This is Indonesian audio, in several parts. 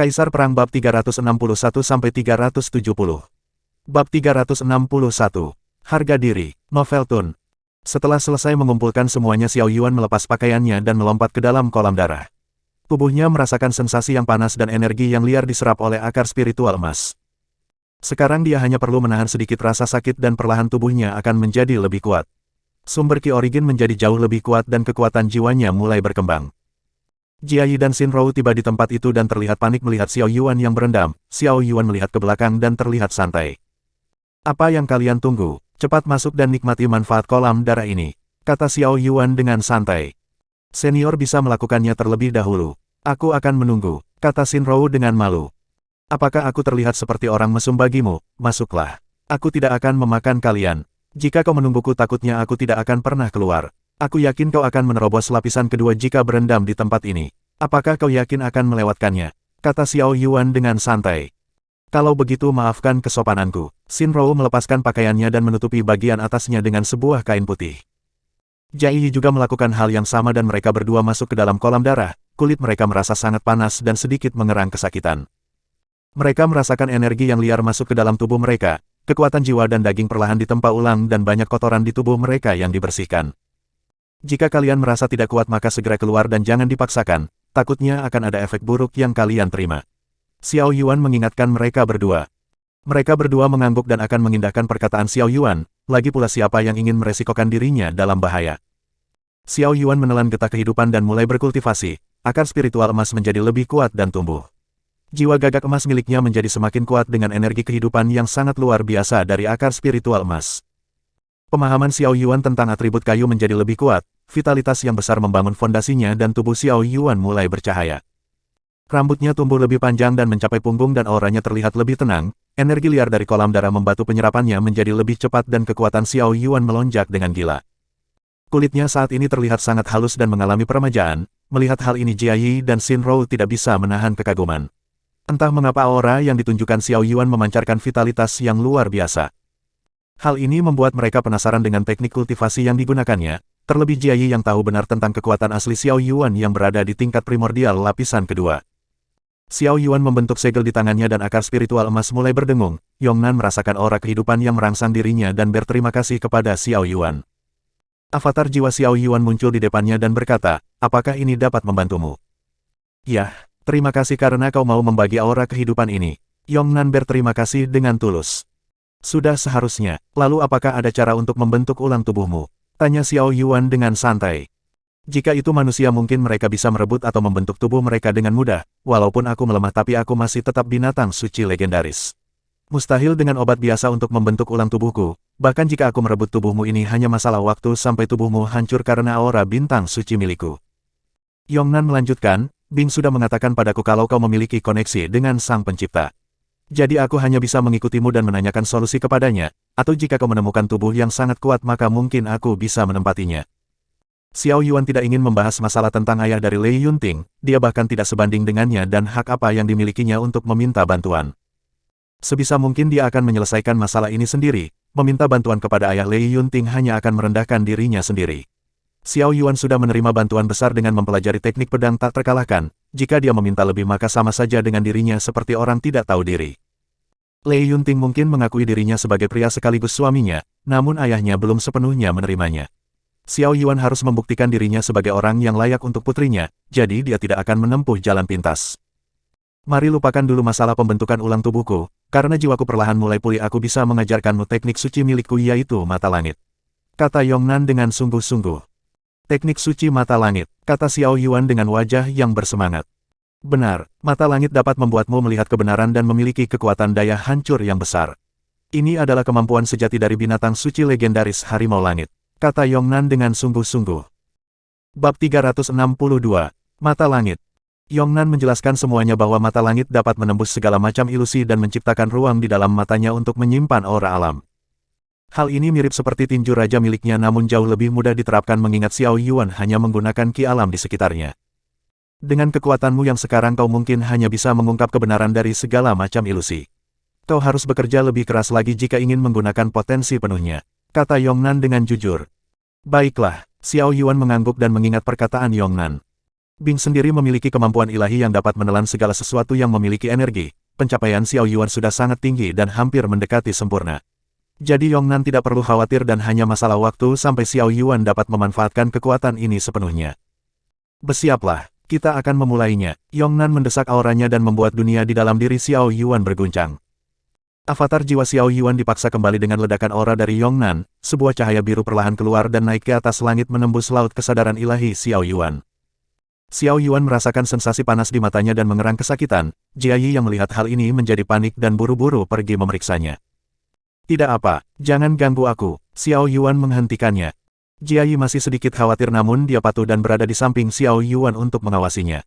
Kaisar Perang Bab 361-370. Bab 361. Harga Diri. Novel Tun. Setelah selesai mengumpulkan semuanya, Xiao Yuan melepas pakaiannya dan melompat ke dalam kolam darah. Tubuhnya merasakan sensasi yang panas dan energi yang liar diserap oleh akar spiritual emas. Sekarang dia hanya perlu menahan sedikit rasa sakit dan perlahan tubuhnya akan menjadi lebih kuat. Sumber Qi Origin menjadi jauh lebih kuat dan kekuatan jiwanya mulai berkembang. Jia Yi dan Xin Rou tiba di tempat itu dan terlihat panik melihat Xiao Yuan yang berendam. Xiao Yuan melihat ke belakang dan terlihat santai. "Apa yang kalian tunggu? Cepat masuk dan nikmati manfaat kolam darah ini," kata Xiao Yuan dengan santai. "Senior bisa melakukannya terlebih dahulu. Aku akan menunggu," kata Xin Rou dengan malu. "Apakah aku terlihat seperti orang mesum bagimu? Masuklah. Aku tidak akan memakan kalian. Jika kau menungguku, takutnya aku tidak akan pernah keluar. Aku yakin kau akan menerobos lapisan kedua jika berendam di tempat ini. Apakah kau yakin akan melewatkannya?" kata Xiao Yuan dengan santai. "Kalau begitu maafkan kesopananku." Xin Rou melepaskan pakaiannya dan menutupi bagian atasnya dengan sebuah kain putih. Jia Yi juga melakukan hal yang sama dan mereka berdua masuk ke dalam kolam darah. Kulit mereka merasa sangat panas dan sedikit mengerang kesakitan. Mereka merasakan energi yang liar masuk ke dalam tubuh mereka. Kekuatan jiwa dan daging perlahan ditempa ulang dan banyak kotoran di tubuh mereka yang dibersihkan. "Jika kalian merasa tidak kuat maka segera keluar dan jangan dipaksakan, takutnya akan ada efek buruk yang kalian terima," Xiao Yuan mengingatkan mereka berdua. Mereka berdua mengangguk dan akan mengindahkan perkataan Xiao Yuan, lagi pula siapa yang ingin meresikokan dirinya dalam bahaya. Xiao Yuan menelan getah kehidupan dan mulai berkultivasi, akar spiritual emas menjadi lebih kuat dan tumbuh. Jiwa gagak emas miliknya menjadi semakin kuat dengan energi kehidupan yang sangat luar biasa dari akar spiritual emas. Pemahaman Xiao Yuan tentang atribut kayu menjadi lebih kuat, vitalitas yang besar membangun fondasinya dan tubuh Xiao Yuan mulai bercahaya. Rambutnya tumbuh lebih panjang dan mencapai punggung dan auranya terlihat lebih tenang, energi liar dari kolam darah membantu penyerapannya menjadi lebih cepat dan kekuatan Xiao Yuan melonjak dengan gila. Kulitnya saat ini terlihat sangat halus dan mengalami peremajaan. Melihat hal ini Jia Yi dan Xin Rou tidak bisa menahan kekaguman. Entah mengapa aura yang ditunjukkan Xiao Yuan memancarkan vitalitas yang luar biasa. Hal ini membuat mereka penasaran dengan teknik kultivasi yang digunakannya, terlebih Jia Yi yang tahu benar tentang kekuatan asli Xiao Yuan yang berada di tingkat primordial lapisan kedua. Xiao Yuan membentuk segel di tangannya dan akar spiritual emas mulai berdengung. Yongnan merasakan aura kehidupan yang merangsang dirinya dan berterima kasih kepada Xiao Yuan. Avatar jiwa Xiao Yuan muncul di depannya dan berkata, "Apakah ini dapat membantumu?" "Ya, terima kasih karena kau mau membagi aura kehidupan ini." Yongnan berterima kasih dengan tulus. "Sudah seharusnya, lalu apakah ada cara untuk membentuk ulang tubuhmu?" tanya Xiao Yuan dengan santai. "Jika itu manusia mungkin mereka bisa merebut atau membentuk tubuh mereka dengan mudah, walaupun aku melemah tapi aku masih tetap binatang suci legendaris. Mustahil dengan obat biasa untuk membentuk ulang tubuhku, bahkan jika aku merebut tubuhmu ini hanya masalah waktu sampai tubuhmu hancur karena aura bintang suci milikku." Yongnan melanjutkan, "Bing sudah mengatakan padaku kalau kau memiliki koneksi dengan Sang Pencipta. Jadi aku hanya bisa mengikutimu dan menanyakan solusi kepadanya, atau jika kau menemukan tubuh yang sangat kuat maka mungkin aku bisa menempatinya." Xiao Yuan tidak ingin membahas masalah tentang ayah dari Lei Yunting, dia bahkan tidak sebanding dengannya dan hak apa yang dimilikinya untuk meminta bantuan. Sebisa mungkin dia akan menyelesaikan masalah ini sendiri, meminta bantuan kepada ayah Lei Yunting hanya akan merendahkan dirinya sendiri. Xiao Yuan sudah menerima bantuan besar dengan mempelajari teknik pedang tak terkalahkan, jika dia meminta lebih maka sama saja dengan dirinya seperti orang tidak tahu diri. Lei Yunting mungkin mengakui dirinya sebagai pria sekaligus suaminya, namun ayahnya belum sepenuhnya menerimanya. Xiao Yuan harus membuktikan dirinya sebagai orang yang layak untuk putrinya, jadi dia tidak akan menempuh jalan pintas. "Mari lupakan dulu masalah pembentukan ulang tubuhku, karena jiwaku perlahan mulai pulih aku bisa mengajarkanmu teknik suci milikku yaitu mata langit," kata Yongnan dengan sungguh-sungguh. "Teknik suci mata langit," kata Xiao Yuan dengan wajah yang bersemangat. "Benar, mata langit dapat membuatmu melihat kebenaran dan memiliki kekuatan daya hancur yang besar. Ini adalah kemampuan sejati dari binatang suci legendaris harimau langit," kata Yongnan dengan sungguh-sungguh. Bab 362. Mata Langit. Yongnan menjelaskan semuanya bahwa mata langit dapat menembus segala macam ilusi dan menciptakan ruang di dalam matanya untuk menyimpan aura alam. Hal ini mirip seperti tinju raja miliknya namun jauh lebih mudah diterapkan mengingat Xiao Yuan hanya menggunakan ki alam di sekitarnya. "Dengan kekuatanmu yang sekarang kau mungkin hanya bisa mengungkap kebenaran dari segala macam ilusi. Kau harus bekerja lebih keras lagi jika ingin menggunakan potensi penuhnya," kata Yongnan dengan jujur. "Baiklah," Xiao Yuan mengangguk dan mengingat perkataan Yongnan. Bing sendiri memiliki kemampuan ilahi yang dapat menelan segala sesuatu yang memiliki energi. Pencapaian Xiao Yuan sudah sangat tinggi dan hampir mendekati sempurna. Jadi Yongnan tidak perlu khawatir dan hanya masalah waktu sampai Xiao Yuan dapat memanfaatkan kekuatan ini sepenuhnya. Bersiaplah, kita akan memulainya. Yongnan mendesak auranya dan membuat dunia di dalam diri Xiao Yuan berguncang. Avatar jiwa Xiao Yuan dipaksa kembali dengan ledakan aura dari Yongnan, sebuah cahaya biru perlahan keluar dan naik ke atas langit menembus laut kesadaran ilahi Xiao Yuan. Xiao Yuan merasakan sensasi panas di matanya dan mengerang kesakitan. Jia Yi yang melihat hal ini menjadi panik dan buru-buru pergi memeriksanya. Tidak apa, jangan ganggu aku. Xiao Yuan menghentikannya. Jia Yi masih sedikit khawatir namun dia patuh dan berada di samping Xiao Yuan untuk mengawasinya.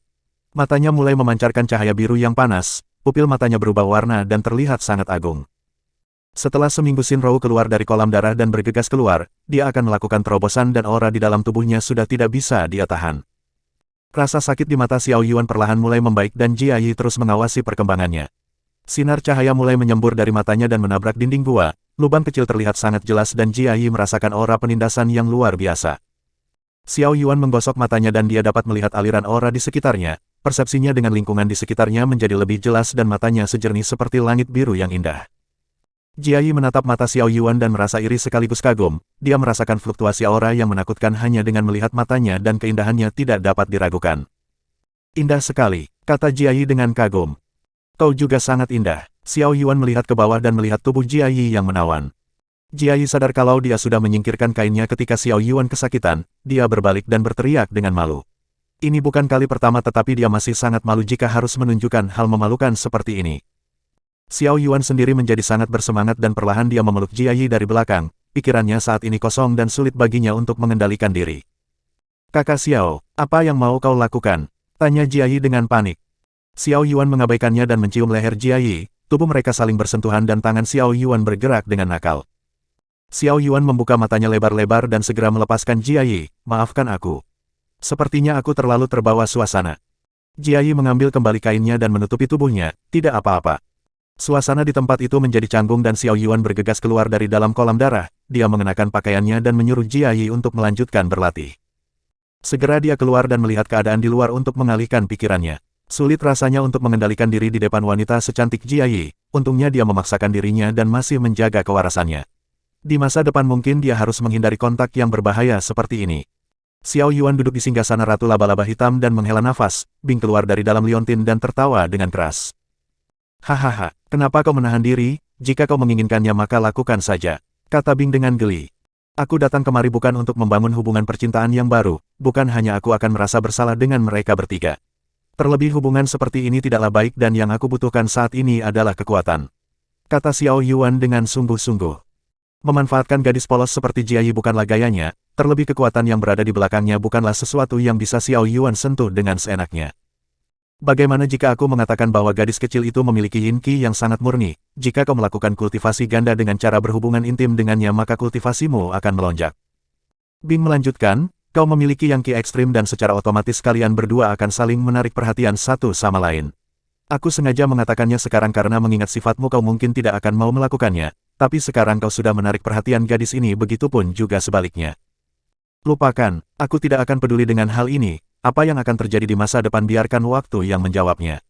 Matanya mulai memancarkan cahaya biru yang panas, pupil matanya berubah warna dan terlihat sangat agung. Setelah seminggu Shinrou keluar dari kolam darah dan bergegas keluar, dia akan melakukan terobosan dan aura di dalam tubuhnya sudah tidak bisa dia tahan. Rasa sakit di mata Xiao Yuan perlahan mulai membaik dan Jia Yi terus mengawasi perkembangannya. Sinar cahaya mulai menyembur dari matanya dan menabrak dinding gua, lubang kecil terlihat sangat jelas dan Jia Yi merasakan aura penindasan yang luar biasa. Xiao Yuan menggosok matanya dan dia dapat melihat aliran aura di sekitarnya, persepsinya dengan lingkungan di sekitarnya menjadi lebih jelas dan matanya sejernih seperti langit biru yang indah. Jia Yi menatap mata Xiao Yuan dan merasa iri sekaligus kagum. Dia merasakan fluktuasi aura yang menakutkan hanya dengan melihat matanya dan keindahannya tidak dapat diragukan. Indah sekali, kata Jia Yi dengan kagum. Kau juga sangat indah. Xiao Yuan melihat ke bawah dan melihat tubuh Jia Yi yang menawan. Jia Yi sadar kalau dia sudah menyingkirkan kainnya ketika Xiao Yuan kesakitan. Dia berbalik dan berteriak dengan malu. Ini bukan kali pertama tetapi dia masih sangat malu jika harus menunjukkan hal memalukan seperti ini. Xiao Yuan sendiri menjadi sangat bersemangat dan perlahan dia memeluk Jia Yi dari belakang. Pikirannya saat ini kosong dan sulit baginya untuk mengendalikan diri. Kakak Xiao, apa yang mau kau lakukan? Tanya Jia Yi dengan panik. Xiao Yuan mengabaikannya dan mencium leher Jia Yi. Tubuh mereka saling bersentuhan dan tangan Xiao Yuan bergerak dengan nakal. Xiao Yuan membuka matanya lebar-lebar dan segera melepaskan Jia Yi. Maafkan aku. Sepertinya aku terlalu terbawa suasana. Jia Yi mengambil kembali kainnya dan menutupi tubuhnya. Tidak apa-apa. Suasana di tempat itu menjadi canggung dan Xiao Yuan bergegas keluar dari dalam kolam darah. Dia mengenakan pakaiannya dan menyuruh Jia Yi untuk melanjutkan berlatih. Segera dia keluar dan melihat keadaan di luar untuk mengalihkan pikirannya. Sulit rasanya untuk mengendalikan diri di depan wanita secantik Jia Yi. Untungnya dia memaksakan dirinya dan masih menjaga kewarasannya. Di masa depan mungkin dia harus menghindari kontak yang berbahaya seperti ini. Xiao Yuan duduk di singgasana Ratu Laba-Laba Hitam dan menghela nafas. Bing keluar dari dalam liontin dan tertawa dengan keras. Hahaha, kenapa kau menahan diri? Jika kau menginginkannya maka lakukan saja, kata Bing dengan geli. Aku datang kemari bukan untuk membangun hubungan percintaan yang baru, bukan hanya aku akan merasa bersalah dengan mereka bertiga. Terlebih hubungan seperti ini tidaklah baik dan yang aku butuhkan saat ini adalah kekuatan, kata Xiao Yuan dengan sungguh-sungguh. Memanfaatkan gadis polos seperti Jia Yi bukanlah gayanya, terlebih kekuatan yang berada di belakangnya bukanlah sesuatu yang bisa Xiao Yuan sentuh dengan seenaknya. Bagaimana jika aku mengatakan bahwa gadis kecil itu memiliki yin qi yang sangat murni? Jika kau melakukan kultivasi ganda dengan cara berhubungan intim dengannya maka kultivasimu akan melonjak. Bing melanjutkan, kau memiliki yang qi ekstrim dan secara otomatis kalian berdua akan saling menarik perhatian satu sama lain. Aku sengaja mengatakannya sekarang karena mengingat sifatmu kau mungkin tidak akan mau melakukannya, tapi sekarang kau sudah menarik perhatian gadis ini begitupun juga sebaliknya. Lupakan, aku tidak akan peduli dengan hal ini. Apa yang akan terjadi di masa depan biarkan waktu yang menjawabnya,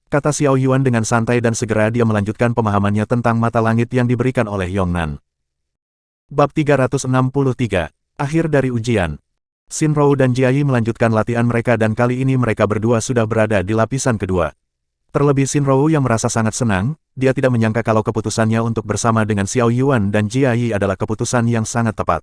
kata Xiao Yuan dengan santai dan segera dia melanjutkan pemahamannya tentang mata langit yang diberikan oleh Yongnan. Bab 363, Akhir dari Ujian. Shinrou dan Jia Yi melanjutkan latihan mereka dan kali ini mereka berdua sudah berada di lapisan kedua. Terlebih Shinrou yang merasa sangat senang, dia tidak menyangka kalau keputusannya untuk bersama dengan Xiao Yuan dan Jia Yi adalah keputusan yang sangat tepat.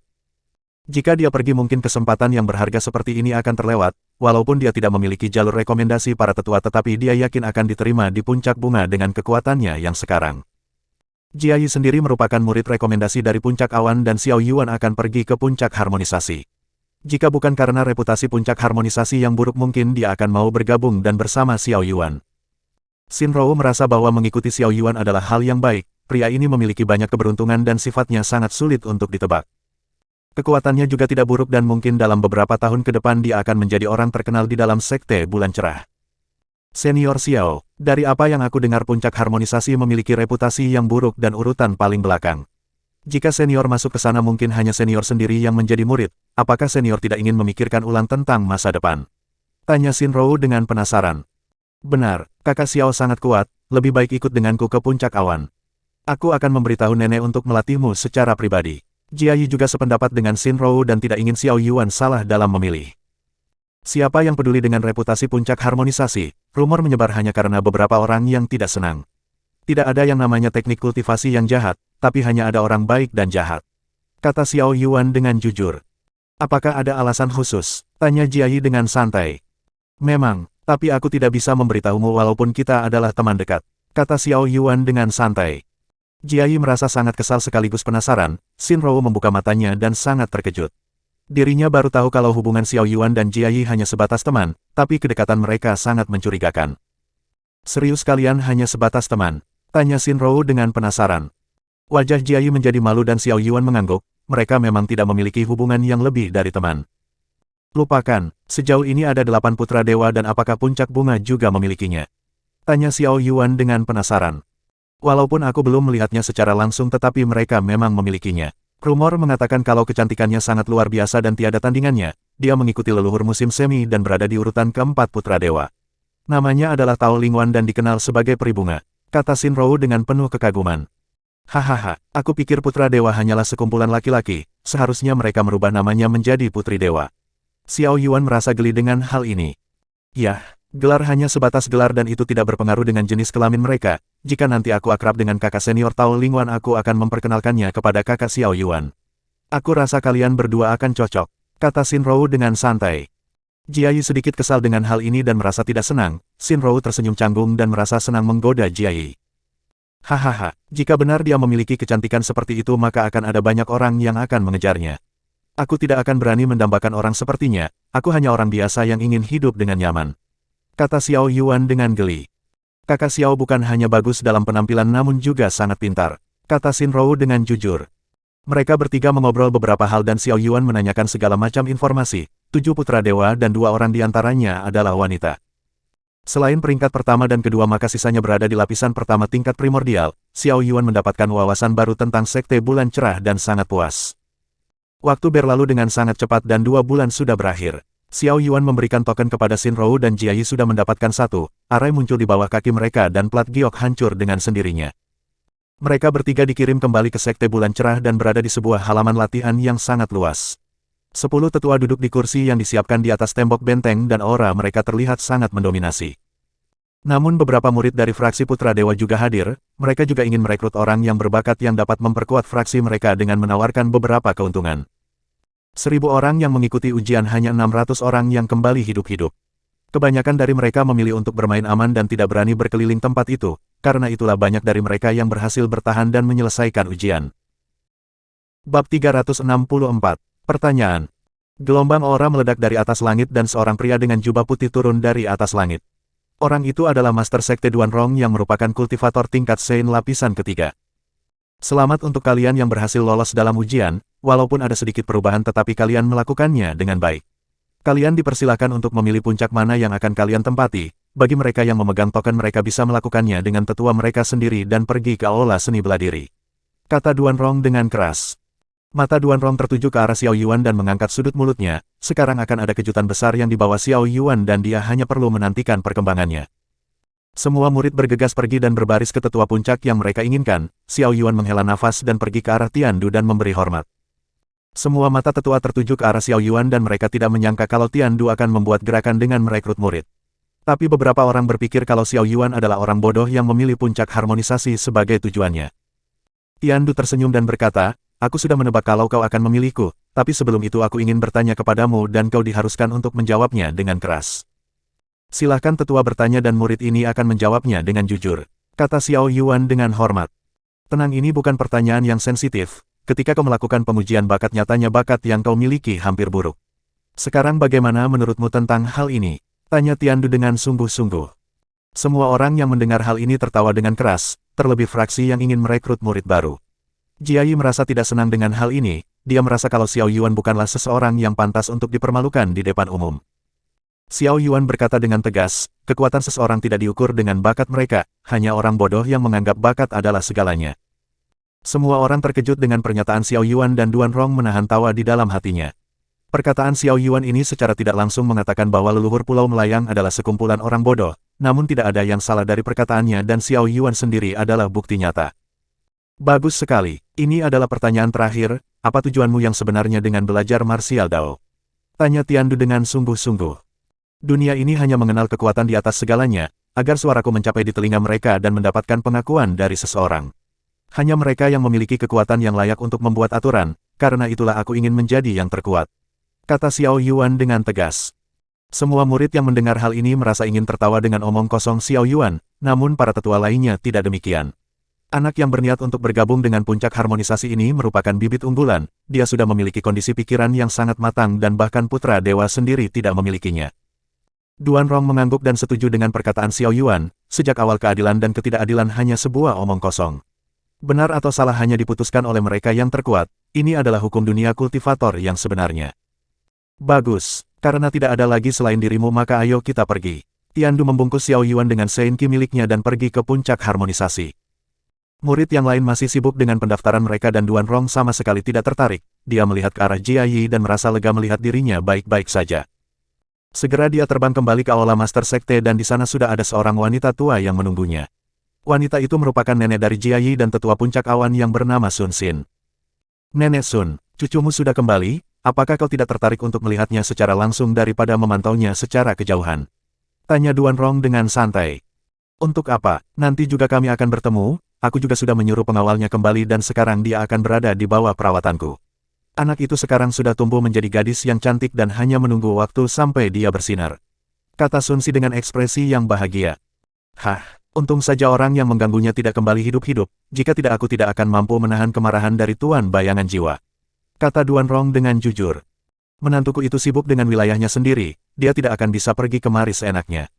Jika dia pergi mungkin kesempatan yang berharga seperti ini akan terlewat, walaupun dia tidak memiliki jalur rekomendasi para tetua tetapi dia yakin akan diterima di puncak bunga dengan kekuatannya yang sekarang. Jia Yi sendiri merupakan murid rekomendasi dari puncak awan dan Xiao Yuan akan pergi ke puncak harmonisasi. Jika bukan karena reputasi puncak harmonisasi yang buruk mungkin dia akan mau bergabung dan bersama Xiao Yuan. Shinrou merasa bahwa mengikuti Xiao Yuan adalah hal yang baik, pria ini memiliki banyak keberuntungan dan sifatnya sangat sulit untuk ditebak. Kekuatannya juga tidak buruk dan mungkin dalam beberapa tahun ke depan dia akan menjadi orang terkenal di dalam sekte bulan cerah. Senior Xiao, dari apa yang aku dengar puncak harmonisasi memiliki reputasi yang buruk dan urutan paling belakang. Jika senior masuk ke sana mungkin hanya senior sendiri yang menjadi murid, apakah senior tidak ingin memikirkan ulang tentang masa depan? Tanya Xinrou dengan penasaran. Benar, kakak Xiao sangat kuat, lebih baik ikut denganku ke puncak awan. Aku akan memberitahu nenek untuk melatihmu secara pribadi. Jia Yi juga sependapat dengan Xinrou dan tidak ingin Xiao Yuan salah dalam memilih. Siapa yang peduli dengan reputasi puncak harmonisasi? Rumor menyebar hanya karena beberapa orang yang tidak senang. Tidak ada yang namanya teknik kultivasi yang jahat, tapi hanya ada orang baik dan jahat. Kata Xiao Yuan dengan jujur. Apakah ada alasan khusus? Tanya Jia Yi dengan santai. Memang, tapi aku tidak bisa memberitahumu walaupun kita adalah teman dekat. Kata Xiao Yuan dengan santai. Jia Yi merasa sangat kesal sekaligus penasaran. Xinrou membuka matanya dan sangat terkejut. Dirinya baru tahu kalau hubungan Xiao Yuan dan Jia Yi hanya sebatas teman, tapi kedekatan mereka sangat mencurigakan. Serius kalian hanya sebatas teman? Tanya Xinrou dengan penasaran. Wajah Jia Yi menjadi malu dan Xiao Yuan mengangguk, mereka memang tidak memiliki hubungan yang lebih dari teman. Lupakan, sejauh ini ada 8 putra dewa dan apakah puncak bunga juga memilikinya? Tanya Xiao Yuan dengan penasaran. Walaupun aku belum melihatnya secara langsung tetapi mereka memang memilikinya. Rumor mengatakan kalau kecantikannya sangat luar biasa dan tiada tandingannya, dia mengikuti leluhur musim semi dan berada di urutan keempat putra dewa. Namanya adalah Tao Lingwan dan dikenal sebagai peri bunga, kata Xinrou dengan penuh kekaguman. Hahaha, aku pikir putra dewa hanyalah sekumpulan laki-laki, seharusnya mereka merubah namanya menjadi putri dewa. Xiao Yuan merasa geli dengan hal ini. Yah, gelar hanya sebatas gelar dan itu tidak berpengaruh dengan jenis kelamin mereka. Jika nanti aku akrab dengan kakak senior Tao Lingwan aku akan memperkenalkannya kepada kakak Xiao Yuan. Aku rasa kalian berdua akan cocok, kata Xinrou dengan santai. Jia Yi sedikit kesal dengan hal ini dan merasa tidak senang. Xinrou tersenyum canggung dan merasa senang menggoda Jia Yi. Hahaha, jika benar dia memiliki kecantikan seperti itu maka akan ada banyak orang yang akan mengejarnya. Aku tidak akan berani mendambakan orang sepertinya, aku hanya orang biasa yang ingin hidup dengan nyaman. Kata Xiao Yuan dengan geli. Kakak Xiao bukan hanya bagus dalam penampilan namun juga sangat pintar, kata Xinrou dengan jujur. Mereka bertiga mengobrol beberapa hal dan Xiao Yuan menanyakan segala macam informasi. 7 putra dewa dan 2 orang di antaranya adalah wanita. Selain peringkat pertama dan kedua maka sisanya berada di lapisan pertama tingkat primordial, Xiao Yuan mendapatkan wawasan baru tentang sekte bulan cerah dan sangat puas. Waktu berlalu dengan sangat cepat dan 2 bulan sudah berakhir. Xiao Yuan memberikan token kepada Xinrou dan Jia Yi sudah mendapatkan 1, arai muncul di bawah kaki mereka dan plat giok hancur dengan sendirinya. Mereka bertiga dikirim kembali ke sekte bulan cerah dan berada di sebuah halaman latihan yang sangat luas. 10 tetua duduk di kursi yang disiapkan di atas tembok benteng dan aura mereka terlihat sangat mendominasi. Namun beberapa murid dari fraksi Putra Dewa juga hadir, mereka juga ingin merekrut orang yang berbakat yang dapat memperkuat fraksi mereka dengan menawarkan beberapa keuntungan. 1000 orang yang mengikuti ujian hanya 600 orang yang kembali hidup-hidup. Kebanyakan dari mereka memilih untuk bermain aman dan tidak berani berkeliling tempat itu, karena itulah banyak dari mereka yang berhasil bertahan dan menyelesaikan ujian. Bab 364. Pertanyaan. Gelombang aura meledak dari atas langit dan seorang pria dengan jubah putih turun dari atas langit. Orang itu adalah Master Sekte Duanrong yang merupakan kultivator tingkat Sein lapisan ketiga. Selamat untuk kalian yang berhasil lolos dalam ujian, walaupun ada sedikit perubahan tetapi kalian melakukannya dengan baik. Kalian dipersilakan untuk memilih puncak mana yang akan kalian tempati. Bagi mereka yang memegang token mereka bisa melakukannya dengan tetua mereka sendiri dan pergi ke aula seni bela diri. Kata Duanrong dengan keras. Mata Duanrong tertuju ke arah Xiao Yuan dan mengangkat sudut mulutnya. Sekarang akan ada kejutan besar yang dibawa Xiao Yuan dan dia hanya perlu menantikan perkembangannya. Semua murid bergegas pergi dan berbaris ke tetua puncak yang mereka inginkan. Xiao Yuan menghela nafas dan pergi ke arah Tiandu dan memberi hormat. Semua mata tetua tertuju ke arah Xiao Yuan dan mereka tidak menyangka kalau Tiandu akan membuat gerakan dengan merekrut murid. Tapi beberapa orang berpikir kalau Xiao Yuan adalah orang bodoh yang memilih puncak harmonisasi sebagai tujuannya. Tiandu tersenyum dan berkata, aku sudah menebak kalau kau akan memilihku, tapi sebelum itu aku ingin bertanya kepadamu dan kau diharuskan untuk menjawabnya dengan keras. Silahkan tetua bertanya dan murid ini akan menjawabnya dengan jujur, kata Xiao Yuan dengan hormat. Tenang, ini bukan pertanyaan yang sensitif. Ketika kau melakukan pengujian bakat nyatanya bakat yang kau miliki hampir buruk. Sekarang bagaimana menurutmu tentang hal ini? Tanya Tiandu dengan sungguh-sungguh. Semua orang yang mendengar hal ini tertawa dengan keras, terlebih fraksi yang ingin merekrut murid baru. Jia Yi merasa tidak senang dengan hal ini, dia merasa kalau Xiao Yuan bukanlah seseorang yang pantas untuk dipermalukan di depan umum. Xiao Yuan berkata dengan tegas, kekuatan seseorang tidak diukur dengan bakat mereka, hanya orang bodoh yang menganggap bakat adalah segalanya. Semua orang terkejut dengan pernyataan Xiao Yuan dan Duanrong menahan tawa di dalam hatinya. Perkataan Xiao Yuan ini secara tidak langsung mengatakan bahwa leluhur Pulau Melayang adalah sekumpulan orang bodoh, namun tidak ada yang salah dari perkataannya dan Xiao Yuan sendiri adalah bukti nyata. Bagus sekali. Ini adalah pertanyaan terakhir, apa tujuanmu yang sebenarnya dengan belajar martial Dao? Tanya Tiandu dengan sungguh-sungguh. Dunia ini hanya mengenal kekuatan di atas segalanya, agar suaraku mencapai di telinga mereka dan mendapatkan pengakuan dari seseorang. Hanya mereka yang memiliki kekuatan yang layak untuk membuat aturan, karena itulah aku ingin menjadi yang terkuat. Kata Xiao Yuan dengan tegas. Semua murid yang mendengar hal ini merasa ingin tertawa dengan omong kosong Xiao Yuan, namun para tetua lainnya tidak demikian. Anak yang berniat untuk bergabung dengan puncak harmonisasi ini merupakan bibit unggulan, dia sudah memiliki kondisi pikiran yang sangat matang dan bahkan putra dewa sendiri tidak memilikinya. Duan Rong mengangguk dan setuju dengan perkataan Xiao Yuan, sejak awal keadilan dan ketidakadilan hanya sebuah omong kosong. Benar atau salah hanya diputuskan oleh mereka yang terkuat, ini adalah hukum dunia kultivator yang sebenarnya. Bagus, karena tidak ada lagi selain dirimu maka ayo kita pergi. Tiandu membungkus Xiao Yuan dengan Seinqi miliknya dan pergi ke puncak harmonisasi. Murid yang lain masih sibuk dengan pendaftaran mereka dan Duan Rong sama sekali tidak tertarik. Dia melihat ke arah Jia Yi dan merasa lega melihat dirinya baik-baik saja. Segera dia terbang kembali ke Aula Master Sekte dan di sana sudah ada seorang wanita tua yang menunggunya. Wanita itu merupakan nenek dari Jia Yi dan tetua puncak awan yang bernama Sun Xin. Nenek Sun, cucumu sudah kembali? Apakah kau tidak tertarik untuk melihatnya secara langsung daripada memantaunya secara kejauhan? Tanya Duan Rong dengan santai. Untuk apa? Nanti juga kami akan bertemu, aku juga sudah menyuruh pengawalnya kembali dan sekarang dia akan berada di bawah perawatanku. Anak itu sekarang sudah tumbuh menjadi gadis yang cantik dan hanya menunggu waktu sampai dia bersinar. Kata Sun Si dengan ekspresi yang bahagia. Hah, untung saja orang yang mengganggunya tidak kembali hidup-hidup, jika tidak aku tidak akan mampu menahan kemarahan dari Tuan Bayangan Jiwa. Kata Duan Rong dengan jujur. Menantuku itu sibuk dengan wilayahnya sendiri, dia tidak akan bisa pergi kemari seenaknya.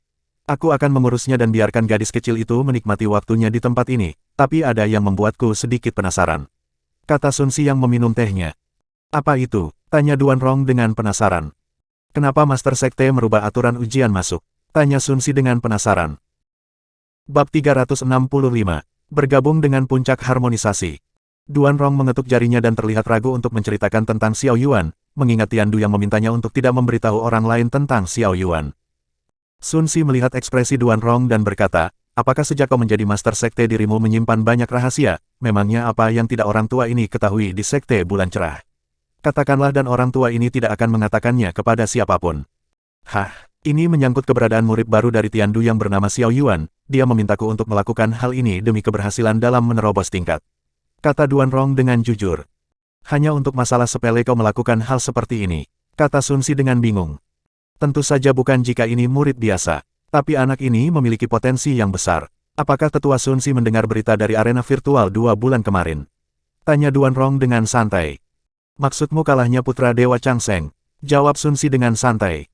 Aku akan mengurusnya dan biarkan gadis kecil itu menikmati waktunya di tempat ini, tapi ada yang membuatku sedikit penasaran. Kata Sun Si yang meminum tehnya. Apa itu? Tanya Duan Rong dengan penasaran. Kenapa Master Sekte merubah aturan ujian masuk? Tanya Sun Si dengan penasaran. Bab 365. Bergabung dengan puncak harmonisasi. Duan Rong mengetuk jarinya dan terlihat ragu untuk menceritakan tentang Xiao Yuan, mengingat Tiandu yang memintanya untuk tidak memberitahu orang lain tentang Xiao Yuan. Sun Si melihat ekspresi Duan Rong dan berkata, apakah sejak kau menjadi Master Sekte dirimu menyimpan banyak rahasia? Memangnya apa yang tidak orang tua ini ketahui di Sekte Bulan Cerah? Katakanlah dan orang tua ini tidak akan mengatakannya kepada siapapun. Hah, ini menyangkut keberadaan murid baru dari Tiandu yang bernama Xiao Yuan, dia memintaku untuk melakukan hal ini demi keberhasilan dalam menerobos tingkat. Kata Duan Rong dengan jujur. Hanya untuk masalah sepele kau melakukan hal seperti ini. Kata Sun Si dengan bingung. Tentu saja bukan jika ini murid biasa. Tapi anak ini memiliki potensi yang besar. Apakah tetua Sun Si mendengar berita dari arena virtual 2 bulan kemarin? Tanya Duan Rong dengan santai. Maksudmu kalahnya putra Dewa Chang Seng? Jawab Sun Si dengan santai.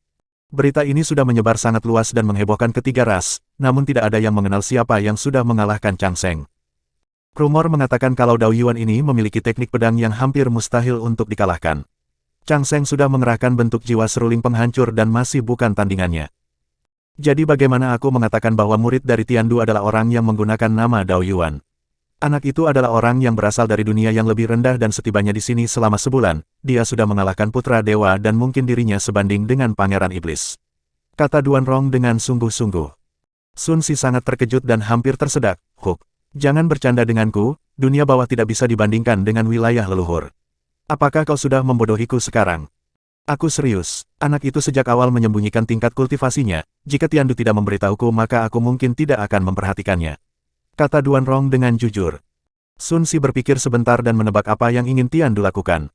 Berita ini sudah menyebar sangat luas dan menghebohkan ketiga ras, namun tidak ada yang mengenal siapa yang sudah mengalahkan Chang Seng. Rumor mengatakan kalau Dao Yuan ini memiliki teknik pedang yang hampir mustahil untuk dikalahkan. Chang Seng sudah mengerahkan bentuk jiwa seruling penghancur dan masih bukan tandingannya. Jadi bagaimana aku mengatakan bahwa murid dari Tiandu adalah orang yang menggunakan nama Dao Yuan? Anak itu adalah orang yang berasal dari dunia yang lebih rendah dan setibanya di sini selama sebulan, dia sudah mengalahkan putra dewa dan mungkin dirinya sebanding dengan pangeran iblis. Kata Duan Rong dengan sungguh-sungguh. Sun Si sangat terkejut dan hampir tersedak. Huk. Jangan bercanda denganku, dunia bawah tidak bisa dibandingkan dengan wilayah leluhur. Apakah kau sudah membodohiku sekarang? Aku serius, anak itu sejak awal menyembunyikan tingkat kultivasinya, jika Tiandu tidak memberitahuku maka aku mungkin tidak akan memperhatikannya. Kata Duan Rong dengan jujur. Sun Si berpikir sebentar dan menebak apa yang ingin Tiandu lakukan.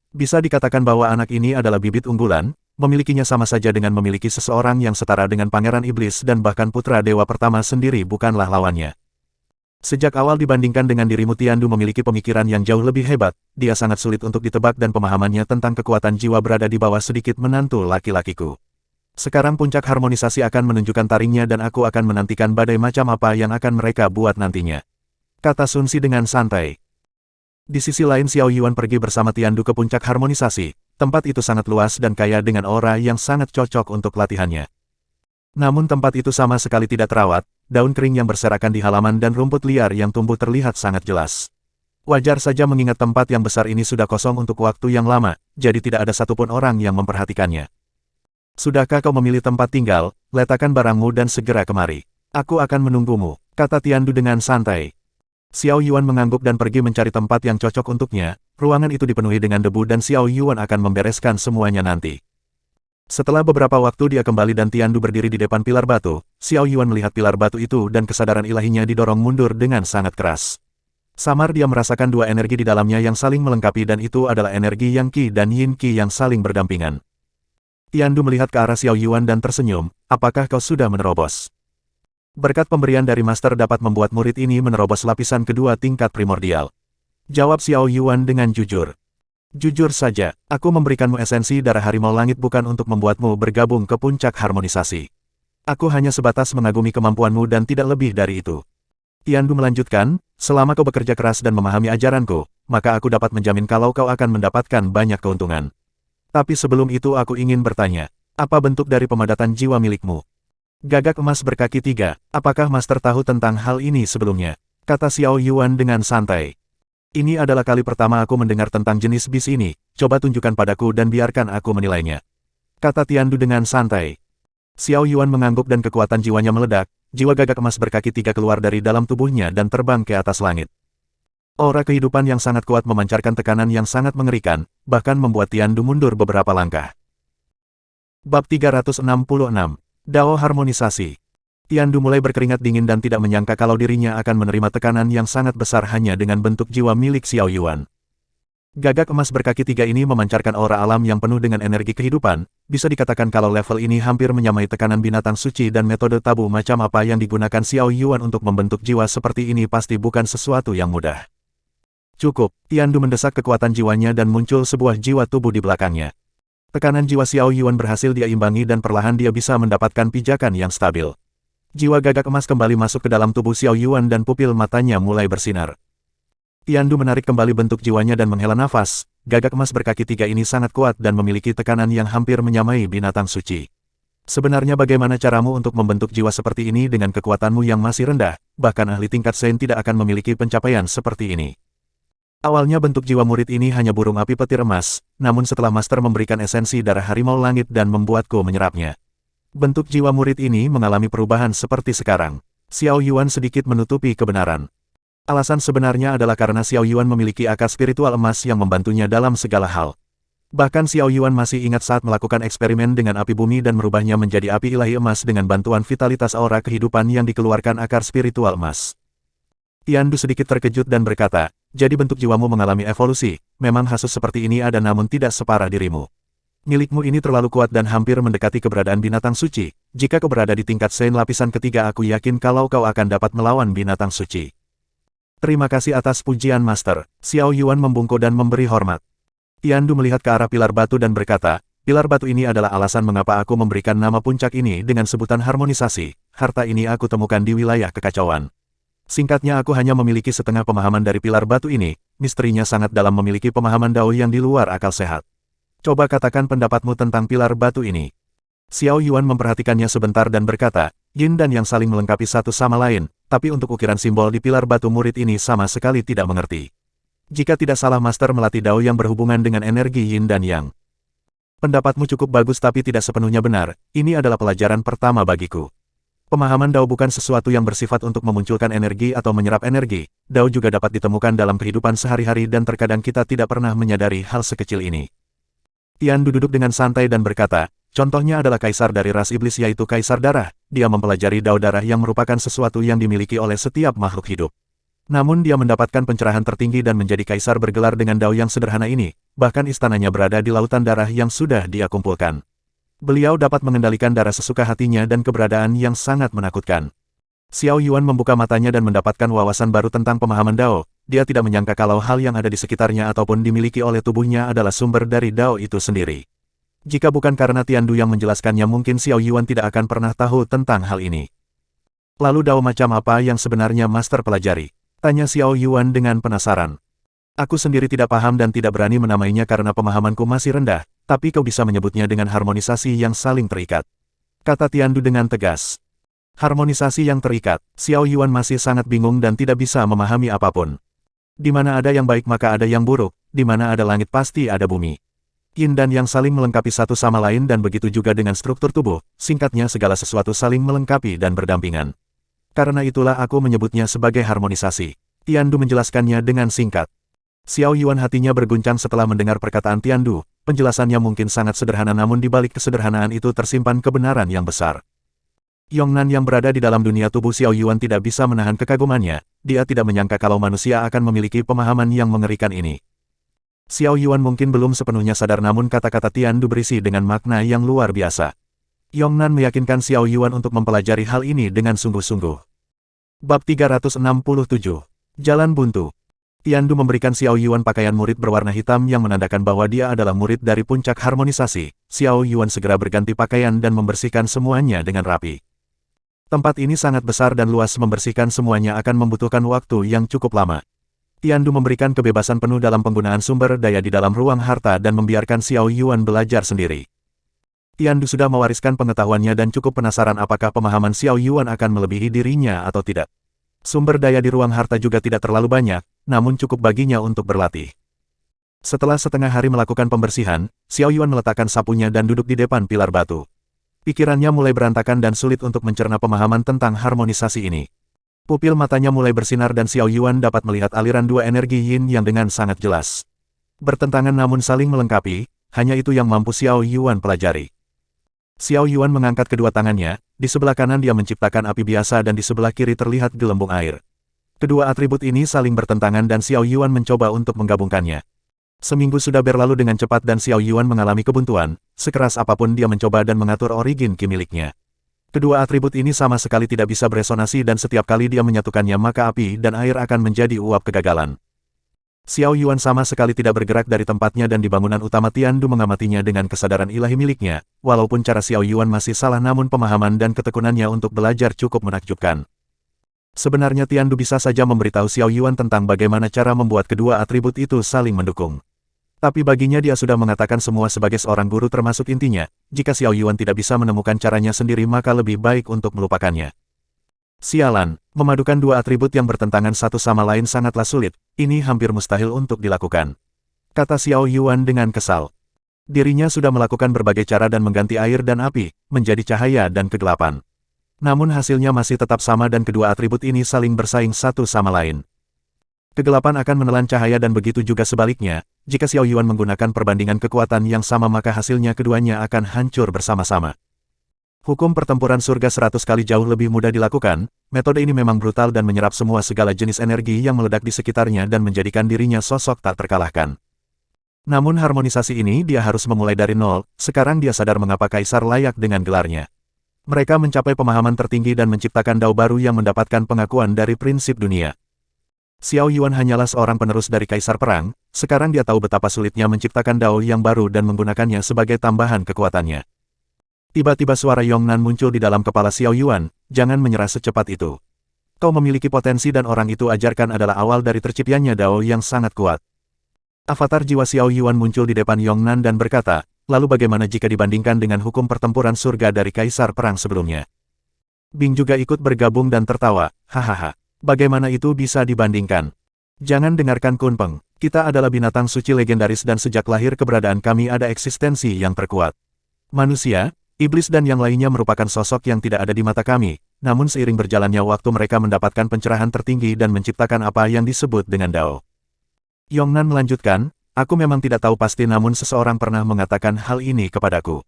Bisa dikatakan bahwa anak ini adalah bibit unggulan, memilikinya sama saja dengan memiliki seseorang yang setara dengan pangeran iblis dan bahkan putra dewa pertama sendiri bukanlah lawannya. Sejak awal dibandingkan dengan dirimu Tiandu memiliki pemikiran yang jauh lebih hebat, dia sangat sulit untuk ditebak dan pemahamannya tentang kekuatan jiwa berada di bawah sedikit menantu laki-lakiku. Sekarang puncak harmonisasi akan menunjukkan taringnya dan aku akan menantikan badai macam apa yang akan mereka buat nantinya. Kata Sun Si dengan santai. Di sisi lain Xiao Yuan pergi bersama Tiandu ke puncak harmonisasi, tempat itu sangat luas dan kaya dengan aura yang sangat cocok untuk latihannya. Namun tempat itu sama sekali tidak terawat, daun kering yang berserakan di halaman dan rumput liar yang tumbuh terlihat sangat jelas. Wajar saja mengingat tempat yang besar ini sudah kosong untuk waktu yang lama, jadi tidak ada satupun orang yang memperhatikannya. Sudahkah kau memilih tempat tinggal? Letakkan barangmu dan segera kemari. Aku akan menunggumu, kata Tiandu dengan santai. Xiao Yuan mengangguk dan pergi mencari tempat yang cocok untuknya. Ruangan itu dipenuhi dengan debu dan Xiao Yuan akan membereskan semuanya nanti. Setelah beberapa waktu dia kembali dan Tiandu berdiri di depan pilar batu, Xiao Yuan melihat pilar batu itu dan kesadaran ilahinya didorong mundur dengan sangat keras. Samar dia merasakan dua energi di dalamnya yang saling melengkapi dan itu adalah energi Yang Qi dan Yin Qi yang saling berdampingan. Tiandu melihat ke arah Xiao Yuan dan tersenyum, apakah kau sudah menerobos? Berkat pemberian dari Master dapat membuat murid ini menerobos lapisan kedua tingkat primordial. Jawab Xiao Yuan dengan jujur. Jujur saja, aku memberikanmu esensi darah harimau langit bukan untuk membuatmu bergabung ke puncak harmonisasi. Aku hanya sebatas mengagumi kemampuanmu dan tidak lebih dari itu. Tiandu melanjutkan, selama kau bekerja keras dan memahami ajaranku, maka aku dapat menjamin kalau kau akan mendapatkan banyak keuntungan. Tapi sebelum itu aku ingin bertanya, apa bentuk dari pemadatan jiwa milikmu? Gagak emas berkaki 3, apakah Master tahu tentang hal ini sebelumnya? Kata Xiao Yuan dengan santai. Ini adalah kali pertama aku mendengar tentang jenis bis ini, coba tunjukkan padaku dan biarkan aku menilainya. Kata Tiandu dengan santai. Xiao Yuan mengangguk dan kekuatan jiwanya meledak, jiwa gagak emas berkaki 3 keluar dari dalam tubuhnya dan terbang ke atas langit. Aura kehidupan yang sangat kuat memancarkan tekanan yang sangat mengerikan, bahkan membuat Tiandu mundur beberapa langkah. Bab 366 Dao Harmonisasi. Tiandu mulai berkeringat dingin dan tidak menyangka kalau dirinya akan menerima tekanan yang sangat besar hanya dengan bentuk jiwa milik Xiao Yuan. Gagak emas berkaki 3 ini memancarkan aura alam yang penuh dengan energi kehidupan, bisa dikatakan kalau level ini hampir menyamai tekanan binatang suci dan metode tabu macam apa yang digunakan Xiao Yuan untuk membentuk jiwa seperti ini pasti bukan sesuatu yang mudah. Cukup, Tiandu mendesak kekuatan jiwanya dan muncul sebuah jiwa tubuh di belakangnya. Tekanan jiwa Xiao Yuan berhasil dia imbangi dan perlahan dia bisa mendapatkan pijakan yang stabil. Jiwa gagak emas kembali masuk ke dalam tubuh Xiao Yuan dan pupil matanya mulai bersinar. Tiandu menarik kembali bentuk jiwanya dan menghela nafas. Gagak emas berkaki 3 ini sangat kuat dan memiliki tekanan yang hampir menyamai binatang suci. Sebenarnya bagaimana caramu untuk membentuk jiwa seperti ini dengan kekuatanmu yang masih rendah, bahkan ahli tingkat Sen tidak akan memiliki pencapaian seperti ini. Awalnya bentuk jiwa murid ini hanya burung api petir emas, namun setelah Master memberikan esensi darah harimau langit dan membuatku menyerapnya. Bentuk jiwa murid ini mengalami perubahan seperti sekarang. Xiao Yuan sedikit menutupi kebenaran. Alasan sebenarnya adalah karena Xiao Yuan memiliki akar spiritual emas yang membantunya dalam segala hal. Bahkan Xiao Yuan masih ingat saat melakukan eksperimen dengan api bumi dan merubahnya menjadi api ilahi emas dengan bantuan vitalitas aura kehidupan yang dikeluarkan akar spiritual emas. Tiandu sedikit terkejut dan berkata, jadi bentuk jiwamu mengalami evolusi, memang kasus seperti ini ada namun tidak separah dirimu. Milikmu ini terlalu kuat dan hampir mendekati keberadaan binatang suci, jika kau berada di tingkat Sen lapisan ketiga aku yakin kalau kau akan dapat melawan binatang suci. Terima kasih atas pujian Master, Xiao Yuan membungkuk dan memberi hormat. Tiandu melihat ke arah pilar batu dan berkata, pilar batu ini adalah alasan mengapa aku memberikan nama puncak ini dengan sebutan harmonisasi, harta ini aku temukan di wilayah kekacauan. Singkatnya aku hanya memiliki setengah pemahaman dari pilar batu ini, misterinya sangat dalam memiliki pemahaman Dao yang di luar akal sehat. Coba katakan pendapatmu tentang pilar batu ini. Xiao Yuan memperhatikannya sebentar dan berkata, Yin dan Yang saling melengkapi satu sama lain, tapi untuk ukiran simbol di pilar batu murid ini sama sekali tidak mengerti. Jika tidak salah Master melatih Dao yang berhubungan dengan energi Yin dan Yang. Pendapatmu cukup bagus tapi tidak sepenuhnya benar, ini adalah pelajaran pertama bagiku. Pemahaman Dao bukan sesuatu yang bersifat untuk memunculkan energi atau menyerap energi, Dao juga dapat ditemukan dalam kehidupan sehari-hari dan terkadang kita tidak pernah menyadari hal sekecil ini. Tiandu duduk dengan santai dan berkata, contohnya adalah kaisar dari ras iblis yaitu kaisar darah, dia mempelajari Dao darah yang merupakan sesuatu yang dimiliki oleh setiap makhluk hidup. Namun dia mendapatkan pencerahan tertinggi dan menjadi kaisar bergelar dengan Dao yang sederhana ini, bahkan istananya berada di lautan darah yang sudah dia kumpulkan. Beliau dapat mengendalikan darah sesuka hatinya dan keberadaan yang sangat menakutkan. Xiao Yuan membuka matanya dan mendapatkan wawasan baru tentang pemahaman Dao. Dia tidak menyangka kalau hal yang ada di sekitarnya ataupun dimiliki oleh tubuhnya adalah sumber dari Dao itu sendiri. Jika bukan karena Tiandu yang menjelaskannya mungkin Xiao Yuan tidak akan pernah tahu tentang hal ini. Lalu Dao macam apa yang sebenarnya Master pelajari? Tanya Xiao Yuan dengan penasaran. Aku sendiri tidak paham dan tidak berani menamainya karena pemahamanku masih rendah, tapi kau bisa menyebutnya dengan harmonisasi yang saling terikat. Kata Tiandu dengan tegas. Harmonisasi yang terikat, Xiao Yuan masih sangat bingung dan tidak bisa memahami apapun. Di mana ada yang baik maka ada yang buruk, di mana ada langit pasti ada bumi. Yin dan yang saling melengkapi satu sama lain dan begitu juga dengan struktur tubuh, singkatnya segala sesuatu saling melengkapi dan berdampingan. Karena itulah aku menyebutnya sebagai harmonisasi. Tiandu menjelaskannya dengan singkat. Xiao Yuan hatinya berguncang setelah mendengar perkataan Tiandu, penjelasannya mungkin sangat sederhana namun di balik kesederhanaan itu tersimpan kebenaran yang besar. Yongnan yang berada di dalam dunia tubuh Xiao Yuan tidak bisa menahan kekagumannya, dia tidak menyangka kalau manusia akan memiliki pemahaman yang mengerikan ini. Xiao Yuan mungkin belum sepenuhnya sadar namun kata-kata Tiandu berisi dengan makna yang luar biasa. Yongnan meyakinkan Xiao Yuan untuk mempelajari hal ini dengan sungguh-sungguh. Bab 367. Jalan Buntu. Tiandu memberikan Xiao Yuan pakaian murid berwarna hitam yang menandakan bahwa dia adalah murid dari puncak harmonisasi. Xiao Yuan segera berganti pakaian dan membersihkan semuanya dengan rapi. Tempat ini sangat besar dan luas, membersihkan semuanya akan membutuhkan waktu yang cukup lama. Tiandu memberikan kebebasan penuh dalam penggunaan sumber daya di dalam ruang harta dan membiarkan Xiao Yuan belajar sendiri. Tiandu sudah mewariskan pengetahuannya dan cukup penasaran apakah pemahaman Xiao Yuan akan melebihi dirinya atau tidak. Sumber daya di ruang harta juga tidak terlalu banyak, namun cukup baginya untuk berlatih. Setelah setengah hari melakukan pembersihan, Xiao Yuan meletakkan sapunya dan duduk di depan pilar batu. Pikirannya mulai berantakan dan sulit untuk mencerna pemahaman tentang harmonisasi ini. Pupil matanya mulai bersinar dan Xiao Yuan dapat melihat aliran dua energi yin yang dengan sangat jelas. Bertentangan namun saling melengkapi, hanya itu yang mampu Xiao Yuan pelajari. Xiao Yuan mengangkat kedua tangannya, di sebelah kanan dia menciptakan api biasa dan di sebelah kiri terlihat gelembung air. Kedua atribut ini saling bertentangan dan Xiao Yuan mencoba untuk menggabungkannya. Seminggu sudah berlalu dengan cepat dan Xiao Yuan mengalami kebuntuan, sekeras apapun dia mencoba dan mengatur origin ki miliknya. Kedua atribut ini sama sekali tidak bisa beresonansi dan setiap kali dia menyatukannya maka api dan air akan menjadi uap kegagalan. Xiao Yuan sama sekali tidak bergerak dari tempatnya dan di bangunan utama Tiandu mengamatinya dengan kesadaran ilahi miliknya, walaupun cara Xiao Yuan masih salah namun pemahaman dan ketekunannya untuk belajar cukup menakjubkan. Sebenarnya Tiandu bisa saja memberitahu Xiao Yuan tentang bagaimana cara membuat kedua atribut itu saling mendukung. Tapi baginya dia sudah mengatakan semua sebagai seorang guru termasuk intinya, jika Xiao Yuan tidak bisa menemukan caranya sendiri maka lebih baik untuk melupakannya. Sialan, memadukan dua atribut yang bertentangan satu sama lain sangatlah sulit, ini hampir mustahil untuk dilakukan. Kata Xiao Yuan dengan kesal. Dirinya sudah melakukan berbagai cara dan mengganti air dan api, menjadi cahaya dan kegelapan. Namun hasilnya masih tetap sama dan kedua atribut ini saling bersaing satu sama lain. Kegelapan akan menelan cahaya dan begitu juga sebaliknya, jika Xiao Yuan menggunakan perbandingan kekuatan yang sama maka hasilnya keduanya akan hancur bersama-sama. Hukum pertempuran surga 100 kali jauh lebih mudah dilakukan, metode ini memang brutal dan menyerap semua segala jenis energi yang meledak di sekitarnya dan menjadikan dirinya sosok tak terkalahkan. Namun harmonisasi ini dia harus memulai dari nol, sekarang dia sadar mengapa Kaisar layak dengan gelarnya. Mereka mencapai pemahaman tertinggi dan menciptakan Dao baru yang mendapatkan pengakuan dari prinsip dunia. Xiao Yuan hanyalah seorang penerus dari Kaisar Perang, sekarang dia tahu betapa sulitnya menciptakan Dao yang baru dan menggunakannya sebagai tambahan kekuatannya. Tiba-tiba suara Yongnan muncul di dalam kepala Xiao Yuan, jangan menyerah secepat itu. Kau memiliki potensi dan orang itu ajarkan adalah awal dari terciptanya Dao yang sangat kuat. Avatar jiwa Xiao Yuan muncul di depan Yongnan dan berkata, lalu bagaimana jika dibandingkan dengan hukum pertempuran surga dari Kaisar Perang sebelumnya? Bing juga ikut bergabung dan tertawa, hahaha. Bagaimana itu bisa dibandingkan? Jangan dengarkan Kun Peng, kita adalah binatang suci legendaris dan sejak lahir keberadaan kami ada eksistensi yang terkuat. Manusia, iblis dan yang lainnya merupakan sosok yang tidak ada di mata kami, namun seiring berjalannya waktu mereka mendapatkan pencerahan tertinggi dan menciptakan apa yang disebut dengan Dao. Yongnan melanjutkan, aku memang tidak tahu pasti namun seseorang pernah mengatakan hal ini kepadaku.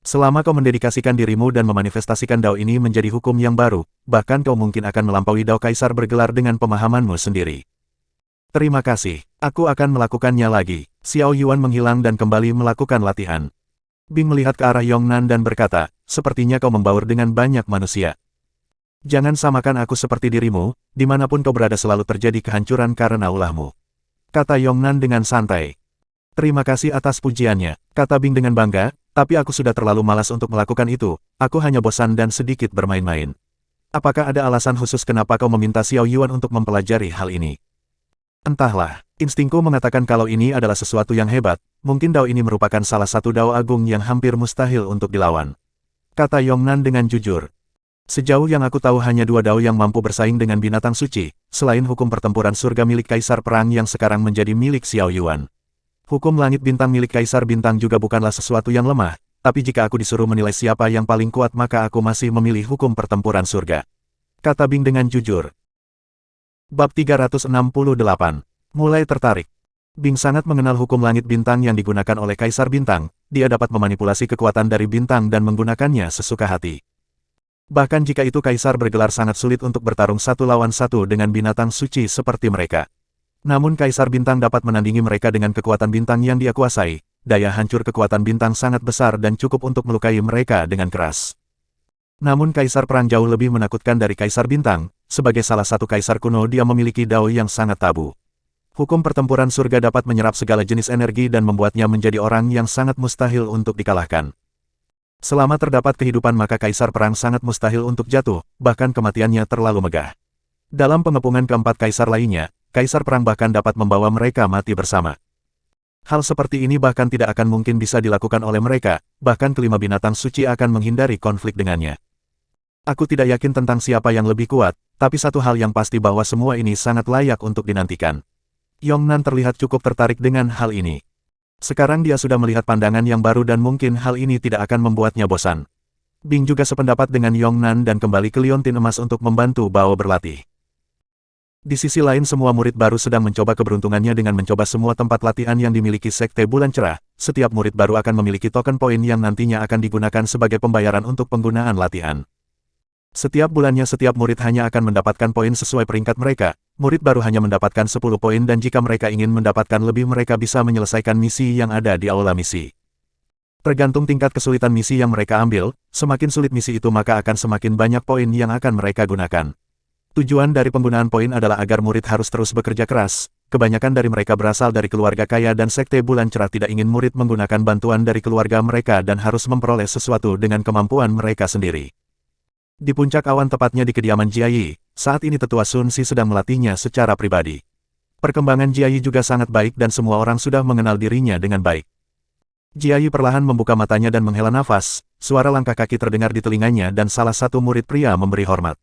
Selama kau mendedikasikan dirimu dan memanifestasikan Dao ini menjadi hukum yang baru, bahkan kau mungkin akan melampaui Dao Kaisar bergelar dengan pemahamanmu sendiri. Terima kasih, aku akan melakukannya lagi. Xiao Yuan menghilang dan kembali melakukan latihan. Bing melihat ke arah Yongnan dan berkata, sepertinya kau membaur dengan banyak manusia. Jangan samakan aku seperti dirimu, dimanapun kau berada selalu terjadi kehancuran karena ulahmu. Kata Yongnan dengan santai. Terima kasih atas pujiannya, kata Bing dengan bangga, tapi aku sudah terlalu malas untuk melakukan itu, aku hanya bosan dan sedikit bermain-main. Apakah ada alasan khusus kenapa kau meminta Xiao Yuan untuk mempelajari hal ini? Entahlah, instingku mengatakan kalau ini adalah sesuatu yang hebat, mungkin Dao ini merupakan salah satu Dao agung yang hampir mustahil untuk dilawan. Kata Yongnan dengan jujur. Sejauh yang aku tahu hanya dua dao yang mampu bersaing dengan binatang suci, selain hukum pertempuran surga milik Kaisar Perang yang sekarang menjadi milik Xiao Yuan. Hukum langit bintang milik Kaisar Bintang juga bukanlah sesuatu yang lemah, tapi jika aku disuruh menilai siapa yang paling kuat maka aku masih memilih hukum pertempuran surga. Kata Bing dengan jujur. Bab 368. Mulai tertarik. Bing sangat mengenal hukum langit bintang yang digunakan oleh Kaisar Bintang, dia dapat memanipulasi kekuatan dari bintang dan menggunakannya sesuka hati. Bahkan jika itu Kaisar bergelar sangat sulit untuk bertarung satu lawan satu dengan binatang suci seperti mereka. Namun Kaisar Bintang dapat menandingi mereka dengan kekuatan bintang yang dia kuasai, daya hancur kekuatan bintang sangat besar dan cukup untuk melukai mereka dengan keras. Namun Kaisar Perang jauh lebih menakutkan dari Kaisar Bintang, sebagai salah satu Kaisar kuno dia memiliki dao yang sangat tabu. Hukum pertempuran surga dapat menyerap segala jenis energi dan membuatnya menjadi orang yang sangat mustahil untuk dikalahkan. Selama terdapat kehidupan maka Kaisar Perang sangat mustahil untuk jatuh, bahkan kematiannya terlalu megah. Dalam pengepungan keempat Kaisar lainnya, Kaisar Perang bahkan dapat membawa mereka mati bersama. Hal seperti ini bahkan tidak akan mungkin bisa dilakukan oleh mereka, bahkan kelima binatang suci akan menghindari konflik dengannya. Aku tidak yakin tentang siapa yang lebih kuat, tapi satu hal yang pasti bahwa semua ini sangat layak untuk dinantikan. Yongnan terlihat cukup tertarik dengan hal ini. Sekarang dia sudah melihat pandangan yang baru dan mungkin hal ini tidak akan membuatnya bosan. Bing juga sependapat dengan Yongnan dan kembali ke liontin emas untuk membantu Bao berlatih. Di sisi lain semua murid baru sedang mencoba keberuntungannya dengan mencoba semua tempat latihan yang dimiliki Sekte Bulan Cerah. Setiap murid baru akan memiliki token poin yang nantinya akan digunakan sebagai pembayaran untuk penggunaan latihan. Setiap bulannya setiap murid hanya akan mendapatkan poin sesuai peringkat mereka. Murid baru hanya mendapatkan 10 poin dan jika mereka ingin mendapatkan lebih mereka bisa menyelesaikan misi yang ada di aula misi. Tergantung tingkat kesulitan misi yang mereka ambil, semakin sulit misi itu maka akan semakin banyak poin yang akan mereka gunakan. Tujuan dari penggunaan poin adalah agar murid harus terus bekerja keras. Kebanyakan dari mereka berasal dari keluarga kaya dan Sekte Bulan Cerah tidak ingin murid menggunakan bantuan dari keluarga mereka dan harus memperoleh sesuatu dengan kemampuan mereka sendiri. Di puncak awan tepatnya di kediaman Jiayi, saat ini tetua Sun Si sedang melatihnya secara pribadi. Perkembangan Jiayi juga sangat baik dan semua orang sudah mengenal dirinya dengan baik. Jiayi perlahan membuka matanya dan menghela nafas, suara langkah kaki terdengar di telinganya dan salah satu murid pria memberi hormat.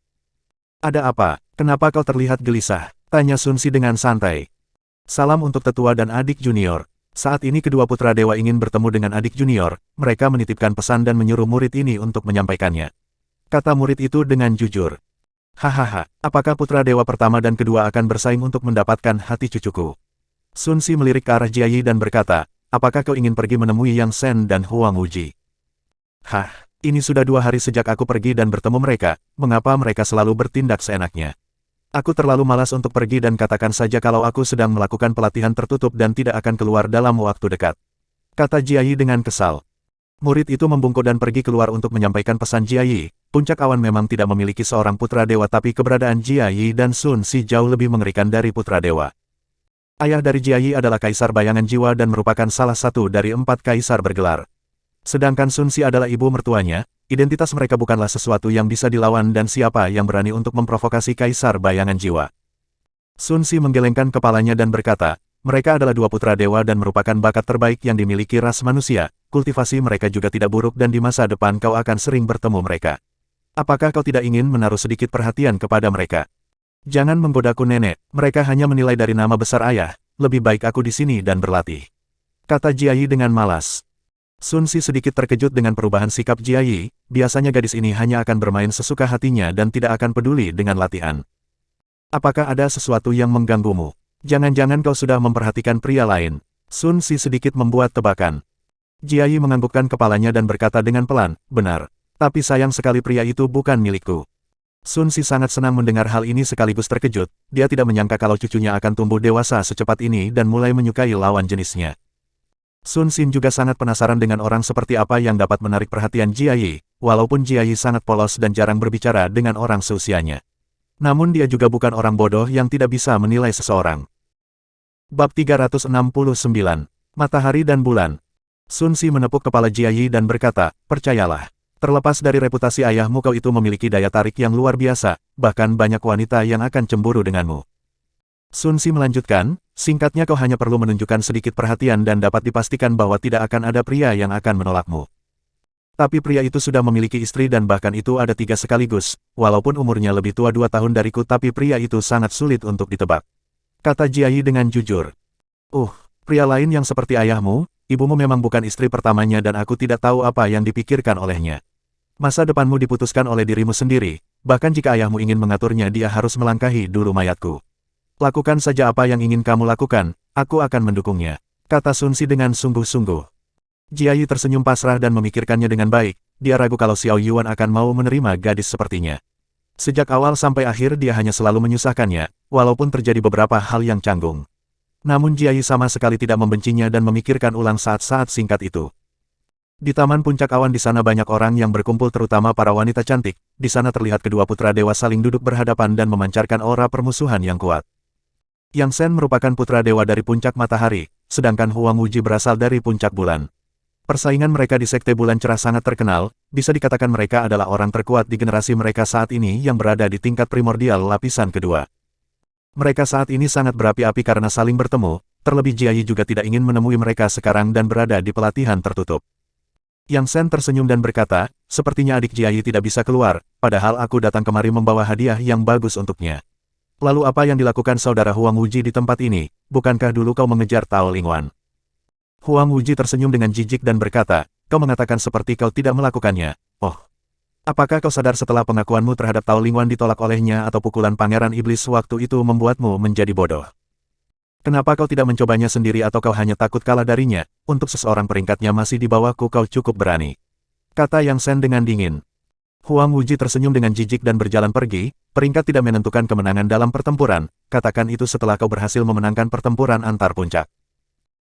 Ada apa? Kenapa kau terlihat gelisah? Tanya Sun Si dengan santai. Salam untuk tetua dan adik junior. Saat ini kedua putra dewa ingin bertemu dengan adik junior, mereka menitipkan pesan dan menyuruh murid ini untuk menyampaikannya. Kata murid itu dengan jujur. Hahaha, apakah putra dewa pertama dan kedua akan bersaing untuk mendapatkan hati cucuku? Sun Si melirik ke arah Jiayi dan berkata, apakah kau ingin pergi menemui Yang Shen dan Huang Wuji? Hah, ini sudah 2 hari sejak aku pergi dan bertemu mereka, mengapa mereka selalu bertindak seenaknya? Aku terlalu malas untuk pergi dan katakan saja kalau aku sedang melakukan pelatihan tertutup dan tidak akan keluar dalam waktu dekat. Kata Jiayi dengan kesal. Murid itu membungkuk dan pergi keluar untuk menyampaikan pesan Jiayi. Puncak awan memang tidak memiliki seorang putra dewa tapi keberadaan Jiayi dan Sun Si jauh lebih mengerikan dari putra dewa. Ayah dari Jiayi adalah Kaisar Bayangan Jiwa dan merupakan salah satu dari 4 kaisar bergelar. Sedangkan Sun Si adalah ibu mertuanya, identitas mereka bukanlah sesuatu yang bisa dilawan dan siapa yang berani untuk memprovokasi Kaisar Bayangan Jiwa. Sun Si menggelengkan kepalanya dan berkata, mereka adalah 2 putra dewa dan merupakan bakat terbaik yang dimiliki ras manusia, kultivasi mereka juga tidak buruk dan di masa depan kau akan sering bertemu mereka. Apakah kau tidak ingin menaruh sedikit perhatian kepada mereka? Jangan menggodaku nenek, mereka hanya menilai dari nama besar ayah, lebih baik aku di sini dan berlatih. Kata Jiayi dengan malas. Sun Si sedikit terkejut dengan perubahan sikap Jiayi, biasanya gadis ini hanya akan bermain sesuka hatinya dan tidak akan peduli dengan latihan. Apakah ada sesuatu yang mengganggumu? Jangan-jangan kau sudah memperhatikan pria lain. Sun Si sedikit membuat tebakan. Jiayi menganggukkan kepalanya dan berkata dengan pelan, benar. Tapi sayang sekali pria itu bukan milikku. Sun Si sangat senang mendengar hal ini sekaligus terkejut, dia tidak menyangka kalau cucunya akan tumbuh dewasa secepat ini dan mulai menyukai lawan jenisnya. Sun Sin juga sangat penasaran dengan orang seperti apa yang dapat menarik perhatian Jiayi, walaupun Jiayi sangat polos dan jarang berbicara dengan orang seusianya. Namun dia juga bukan orang bodoh yang tidak bisa menilai seseorang. Bab 369. Matahari dan Bulan. Sun Si menepuk kepala Jiayi dan berkata, percayalah. Terlepas dari reputasi ayahmu kau itu memiliki daya tarik yang luar biasa, bahkan banyak wanita yang akan cemburu denganmu. Sun Si melanjutkan, singkatnya kau hanya perlu menunjukkan sedikit perhatian dan dapat dipastikan bahwa tidak akan ada pria yang akan menolakmu. Tapi pria itu sudah memiliki istri dan bahkan itu ada 3 sekaligus, walaupun umurnya lebih tua 2 tahun dariku tapi pria itu sangat sulit untuk ditebak. Kata Jiayi dengan jujur. Pria lain yang seperti ayahmu, ibumu memang bukan istri pertamanya dan aku tidak tahu apa yang dipikirkan olehnya. Masa depanmu diputuskan oleh dirimu sendiri, bahkan jika ayahmu ingin mengaturnya dia harus melangkahi dulu mayatku. Lakukan saja apa yang ingin kamu lakukan, aku akan mendukungnya, kata Sun Si dengan sungguh-sungguh. Jiayi tersenyum pasrah dan memikirkannya dengan baik, dia ragu kalau Xiao Yuan akan mau menerima gadis sepertinya. Sejak awal sampai akhir dia hanya selalu menyusahkannya, walaupun terjadi beberapa hal yang canggung. Namun Jiayi sama sekali tidak membencinya dan memikirkan ulang saat-saat singkat itu. Di Taman Puncak Awan di sana banyak orang yang berkumpul terutama para wanita cantik, di sana terlihat kedua putra dewa saling duduk berhadapan dan memancarkan aura permusuhan yang kuat. Yang Shen merupakan putra dewa dari puncak matahari, sedangkan Huang Wuji berasal dari puncak bulan. Persaingan mereka di Sekte Bulan Cerah sangat terkenal, bisa dikatakan mereka adalah orang terkuat di generasi mereka saat ini yang berada di tingkat primordial lapisan kedua. Mereka saat ini sangat berapi-api karena saling bertemu, terlebih Jiayi juga tidak ingin menemui mereka sekarang dan berada di pelatihan tertutup. Yang Shen tersenyum dan berkata, sepertinya adik Jiayi tidak bisa keluar, padahal aku datang kemari membawa hadiah yang bagus untuknya. Lalu apa yang dilakukan saudara Huang Wuji di tempat ini, bukankah dulu kau mengejar Tao Lingwan? Huang Wuji tersenyum dengan jijik dan berkata, kau mengatakan seperti kau tidak melakukannya. Apakah kau sadar setelah pengakuanmu terhadap Tao Lingwan ditolak olehnya atau pukulan Pangeran Iblis waktu itu membuatmu menjadi bodoh? Kenapa kau tidak mencobanya sendiri atau kau hanya takut kalah darinya? Untuk seseorang peringkatnya masih di bawahku kau cukup berani. Kata Yang Shen dengan dingin. Huang Wuji tersenyum dengan jijik dan berjalan pergi, peringkat tidak menentukan kemenangan dalam pertempuran, katakan itu setelah kau berhasil memenangkan pertempuran antar puncak.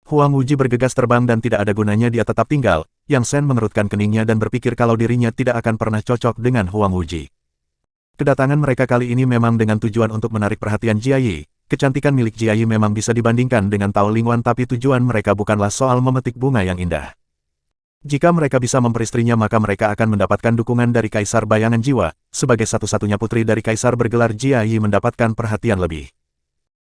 Huang Wuji bergegas terbang dan tidak ada gunanya dia tetap tinggal, Yang Shen mengerutkan keningnya dan berpikir kalau dirinya tidak akan pernah cocok dengan Huang Wuji. Kedatangan mereka kali ini memang dengan tujuan untuk menarik perhatian Jiayi, kecantikan milik Jiayi memang bisa dibandingkan dengan Tao Lingwan tapi tujuan mereka bukanlah soal memetik bunga yang indah. Jika mereka bisa memperistrinya maka mereka akan mendapatkan dukungan dari Kaisar Bayangan Jiwa, sebagai satu-satunya putri dari Kaisar bergelar Jiayi mendapatkan perhatian lebih.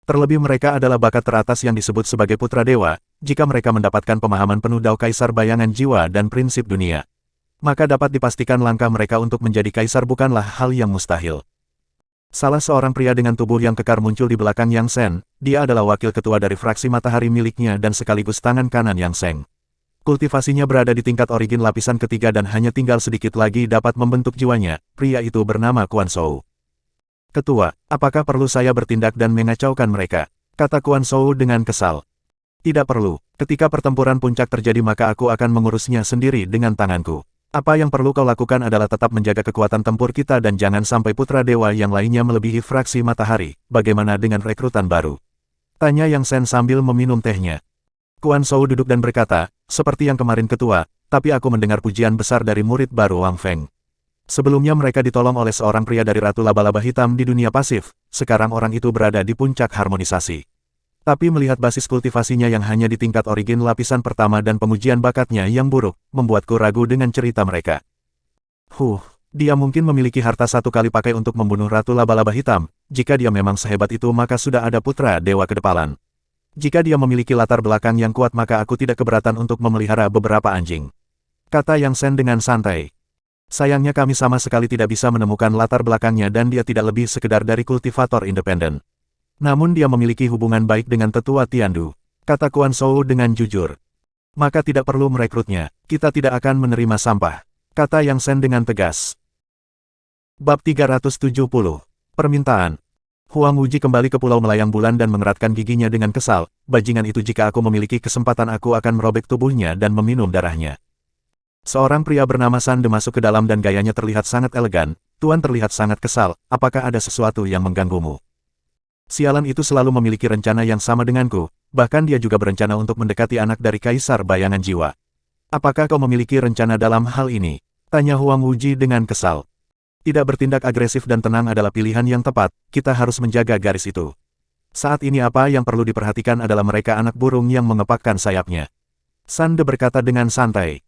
Terlebih mereka adalah bakat teratas yang disebut sebagai putra dewa, jika mereka mendapatkan pemahaman penuh Dao Kaisar Bayangan Jiwa dan prinsip dunia. Maka dapat dipastikan langkah mereka untuk menjadi kaisar bukanlah hal yang mustahil. Salah seorang pria dengan tubuh yang kekar muncul di belakang Yang Shen, dia adalah wakil ketua dari fraksi matahari miliknya dan sekaligus tangan kanan Yang Shen. Kultivasinya berada di tingkat origin lapisan ketiga dan hanya tinggal sedikit lagi dapat membentuk jiwanya, pria itu bernama Quan Shou. Ketua, apakah perlu saya bertindak dan mengacaukan mereka? Kata Quan Shou dengan kesal. Tidak perlu, ketika pertempuran puncak terjadi maka aku akan mengurusnya sendiri dengan tanganku. Apa yang perlu kau lakukan adalah tetap menjaga kekuatan tempur kita dan jangan sampai putra dewa yang lainnya melebihi fraksi matahari. Bagaimana dengan rekrutan baru? Tanya Yang Shen sambil meminum tehnya. Quan Shou duduk dan berkata, seperti yang kemarin ketua, tapi aku mendengar pujian besar dari murid baru Wang Feng. Sebelumnya mereka ditolong oleh seorang pria dari Ratu Laba-Laba Hitam di dunia pasif, sekarang orang itu berada di puncak harmonisasi. Tapi melihat basis kultivasinya yang hanya di tingkat origin lapisan pertama dan pengujian bakatnya yang buruk, membuatku ragu dengan cerita mereka. Dia mungkin memiliki harta 1 kali pakai untuk membunuh Ratu Laba-Laba Hitam, jika dia memang sehebat itu maka sudah ada putra dewa kedepalan. Jika dia memiliki latar belakang yang kuat maka aku tidak keberatan untuk memelihara beberapa anjing. Kata Yang Shen dengan santai. Sayangnya kami sama sekali tidak bisa menemukan latar belakangnya dan dia tidak lebih sekedar dari kultivator independen. Namun dia memiliki hubungan baik dengan tetua Tiandu. Kata Quan Shou dengan jujur. Maka tidak perlu merekrutnya, kita tidak akan menerima sampah. Kata Yang Shen dengan tegas. Bab 370. Permintaan. Huang Wuji kembali ke Pulau Melayang Bulan dan mengeratkan giginya dengan kesal, bajingan itu jika aku memiliki kesempatan aku akan merobek tubuhnya dan meminum darahnya. Seorang pria bernama Sande masuk ke dalam dan gayanya terlihat sangat elegan, Tuan terlihat sangat kesal, apakah ada sesuatu yang mengganggumu? Sialan itu selalu memiliki rencana yang sama denganku, bahkan dia juga berencana untuk mendekati anak dari Kaisar Bayangan Jiwa. Apakah kau memiliki rencana dalam hal ini? Tanya Huang Wuji dengan kesal. Tidak bertindak agresif dan tenang adalah pilihan yang tepat, kita harus menjaga garis itu. Saat ini apa yang perlu diperhatikan adalah mereka anak burung yang mengepakkan sayapnya. Sande berkata dengan santai.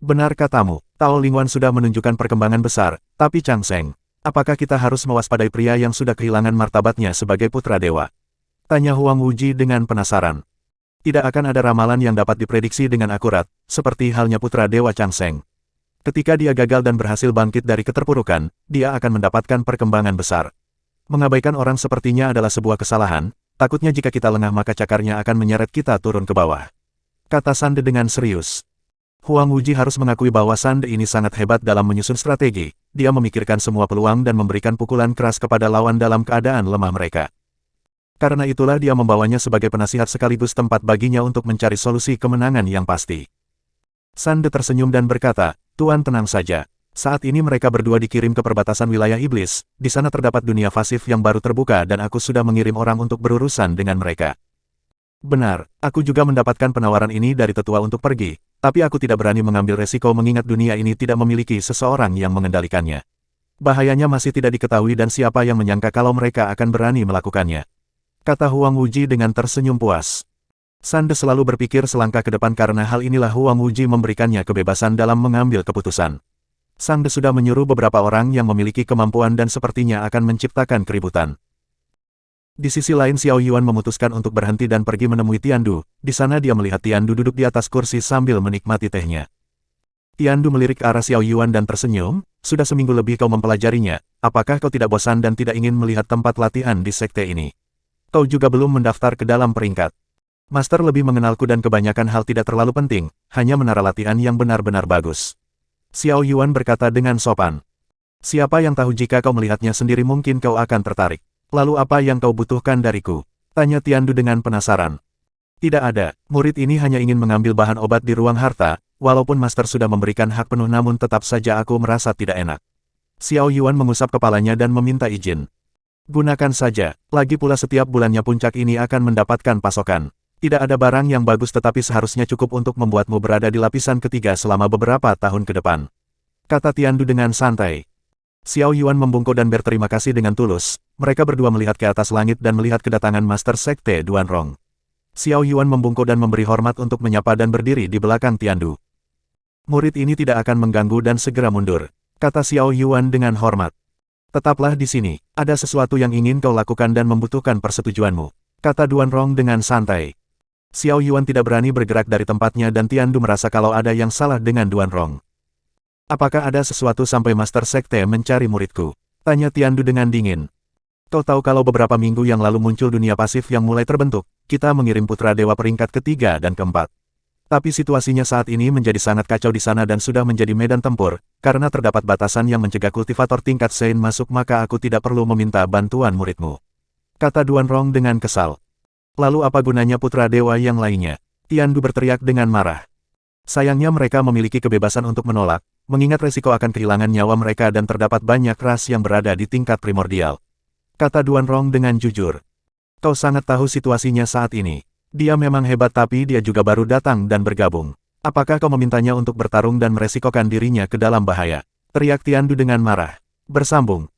Benar katamu, Tao Lingwan sudah menunjukkan perkembangan besar, tapi Chang Sheng, apakah kita harus mewaspadai pria yang sudah kehilangan martabatnya sebagai putra dewa? Tanya Huang Wuji dengan penasaran. Tidak akan ada ramalan yang dapat diprediksi dengan akurat, seperti halnya putra dewa Chang Sheng. Ketika dia gagal dan berhasil bangkit dari keterpurukan, dia akan mendapatkan perkembangan besar. Mengabaikan orang sepertinya adalah sebuah kesalahan, takutnya jika kita lengah maka cakarnya akan menyeret kita turun ke bawah. Kata Sande dengan serius. Huang Wuji harus mengakui bahwa Sande ini sangat hebat dalam menyusun strategi. Dia memikirkan semua peluang dan memberikan pukulan keras kepada lawan dalam keadaan lemah mereka. Karena itulah dia membawanya sebagai penasihat sekaligus tempat baginya untuk mencari solusi kemenangan yang pasti. Sande tersenyum dan berkata, "Tuan tenang saja. Saat ini mereka berdua dikirim ke perbatasan wilayah iblis, di sana terdapat dunia pasif yang baru terbuka dan aku sudah mengirim orang untuk berurusan dengan mereka." Benar, aku juga mendapatkan penawaran ini dari tetua untuk pergi, tapi aku tidak berani mengambil resiko mengingat dunia ini tidak memiliki seseorang yang mengendalikannya. Bahayanya masih tidak diketahui dan siapa yang menyangka kalau mereka akan berani melakukannya. Kata Huang Wuji dengan tersenyum puas. Sande selalu berpikir selangkah ke depan karena hal inilah Huang Wuji memberikannya kebebasan dalam mengambil keputusan. Sande sudah menyuruh beberapa orang yang memiliki kemampuan dan sepertinya akan menciptakan keributan. Di sisi lain Xiao Yuan memutuskan untuk berhenti dan pergi menemui Tiandu. Di sana dia melihat Tiandu duduk di atas kursi sambil menikmati tehnya. Tiandu melirik ke arah Xiao Yuan dan tersenyum, "Sudah seminggu lebih kau mempelajarinya, apakah kau tidak bosan dan tidak ingin melihat tempat latihan di sekte ini? Kau juga belum mendaftar ke dalam peringkat. Master lebih mengenalku dan kebanyakan hal tidak terlalu penting, hanya menara latihan yang benar-benar bagus." Xiao Yuan berkata dengan sopan. "Siapa yang tahu jika kau melihatnya sendiri mungkin kau akan tertarik. Lalu apa yang kau butuhkan dariku?" Tanya Tiandu dengan penasaran. "Tidak ada, murid ini hanya ingin mengambil bahan obat di ruang harta, walaupun Master sudah memberikan hak penuh namun tetap saja aku merasa tidak enak." Xiao Yuan mengusap kepalanya dan meminta izin. "Gunakan saja, lagi pula setiap bulannya puncak ini akan mendapatkan pasokan. Tidak ada barang yang bagus tetapi seharusnya cukup untuk membuatmu berada di lapisan ketiga selama beberapa tahun ke depan." Kata Tiandu dengan santai. Xiao Yuan membungkuk dan berterima kasih dengan tulus. Mereka berdua melihat ke atas langit dan melihat kedatangan Master Sekte Duanrong. Xiao Yuan membungkuk dan memberi hormat untuk menyapa dan berdiri di belakang Tiandu. "Murid ini tidak akan mengganggu dan segera mundur," kata Xiao Yuan dengan hormat. "Tetaplah di sini, ada sesuatu yang ingin kau lakukan dan membutuhkan persetujuanmu," kata Duanrong dengan santai. Xiao Yuan tidak berani bergerak dari tempatnya dan Tiandu merasa kalau ada yang salah dengan Duanrong. "Apakah ada sesuatu sampai Master Sekte mencari muridku?" tanya Tiandu dengan dingin. "Kau tahu kalau beberapa minggu yang lalu muncul dunia pasif yang mulai terbentuk, kita mengirim putra dewa peringkat ketiga dan keempat. Tapi situasinya saat ini menjadi sangat kacau di sana dan sudah menjadi medan tempur, karena terdapat batasan yang mencegah kultivator tingkat Sein masuk maka aku tidak perlu meminta bantuan muridmu," kata Duanrong dengan kesal. "Lalu apa gunanya putra dewa yang lainnya?" Tiandu berteriak dengan marah. "Sayangnya mereka memiliki kebebasan untuk menolak, mengingat resiko akan kehilangan nyawa mereka dan terdapat banyak ras yang berada di tingkat primordial," kata Duanrong dengan jujur. "Kau sangat tahu situasinya saat ini. Dia memang hebat tapi dia juga baru datang dan bergabung. Apakah kau memintanya untuk bertarung dan meresikokan dirinya ke dalam bahaya?" teriak Tiandu dengan marah. Bersambung,